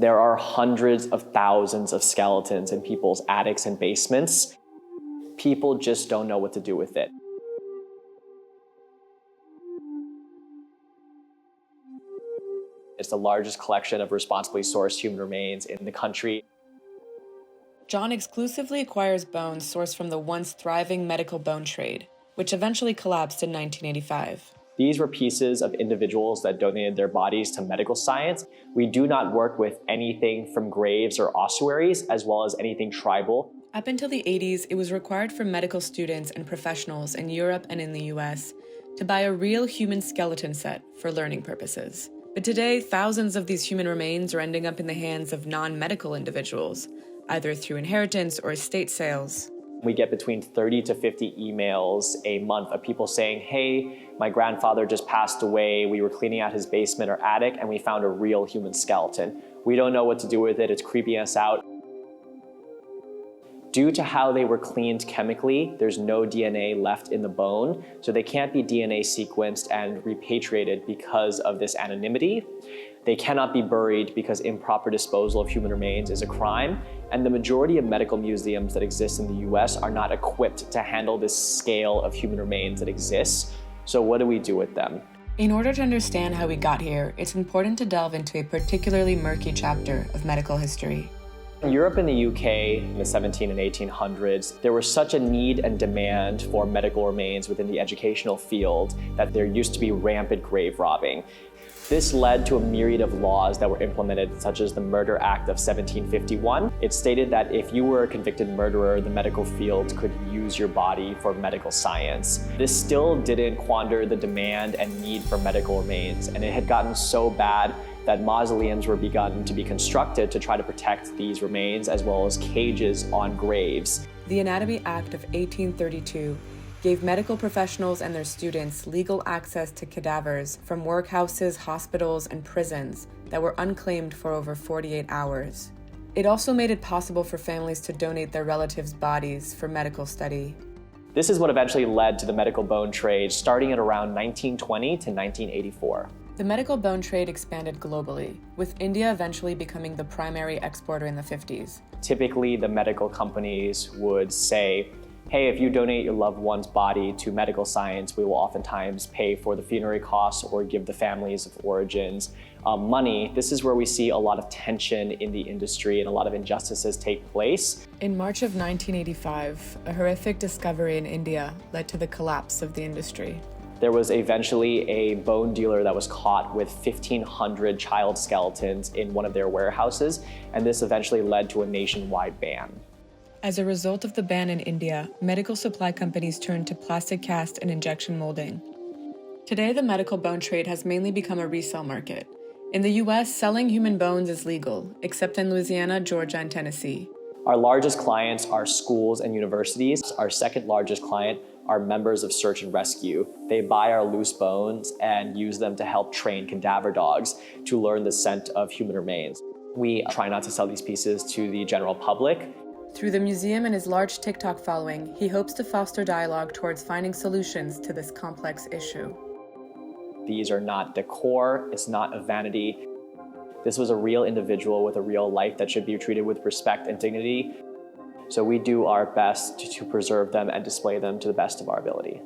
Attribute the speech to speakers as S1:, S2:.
S1: There are hundreds of thousands of skeletons in people's attics and basements. People just don't know what to do with it. It's the largest collection of responsibly sourced human remains in the country.
S2: John exclusively acquires bones sourced from the once thriving medical bone trade, which eventually collapsed in 1985.
S1: These were pieces of individuals that donated their bodies to medical science. We do not work with anything from graves or ossuaries, as well as anything tribal.
S2: Up until the 80s, it was required for medical students and professionals in Europe and in the US to buy a real human skeleton set for learning purposes. But today, thousands of these human remains are ending up in the hands of non-medical individuals, either through inheritance or estate sales.
S1: We get between 30 to 50 emails a month of people saying, hey, my grandfather just passed away. We were cleaning out his basement or attic and we found a real human skeleton. We don't know what to do with it. It's creeping us out. Due to how they were cleaned chemically, there's no DNA left in the bone, so they can't be DNA sequenced and repatriated because of this anonymity. They cannot be buried because improper disposal of human remains is a crime, and the majority of medical museums that exist in the US are not equipped to handle this scale of human remains that exists. So what do we do with them?
S2: In order to understand how we got here, it's important to delve into a particularly murky chapter of medical history.
S1: In Europe and the UK in the 1700s and 1800s, there was such a need and demand for medical remains within the educational field that there used to be rampant grave robbing. This led to a myriad of laws that were implemented, such as the Murder Act of 1751. It stated that if you were a convicted murderer, the medical field could use your body for medical science. This still didn't quander the demand and need for medical remains, and it had gotten so bad that mausoleums were begun to be constructed to try to protect these remains, as well as cages on graves.
S2: The Anatomy Act of 1832 gave medical professionals and their students legal access to cadavers from workhouses, hospitals, and prisons that were unclaimed for over 48 hours. It also made it possible for families to donate their relatives' bodies for medical study.
S1: This is what eventually led to the medical bone trade, starting at around 1920 to 1984.
S2: The medical bone trade expanded globally, with India eventually becoming the primary exporter in the 50s.
S1: Typically, the medical companies would say, hey, if you donate your loved one's body to medical science, we will oftentimes pay for the funerary costs or give the families of origins money. This is where we see a lot of tension in the industry and a lot of injustices take place.
S2: In March of 1985, a horrific discovery in India led to the collapse of the industry.
S1: There was eventually a bone dealer that was caught with 1,500 child skeletons in one of their warehouses, and this eventually led to a nationwide ban.
S2: As a result of the ban in India, medical supply companies turned to plastic cast and injection molding. Today, the medical bone trade has mainly become a resale market. In the US, selling human bones is legal, except in Louisiana, Georgia, and Tennessee.
S1: Our largest clients are schools and universities. Our second largest client are members of search and rescue. They buy our loose bones and use them to help train cadaver dogs to learn the scent of human remains. We try not to sell these pieces to the general public.
S2: Through the museum and his large TikTok following, he hopes to foster dialogue towards finding solutions to this complex issue.
S1: These are not decor, it's not a vanity. This was a real individual with a real life that should be treated with respect and dignity. So we do our best to preserve them and display them to the best of our ability.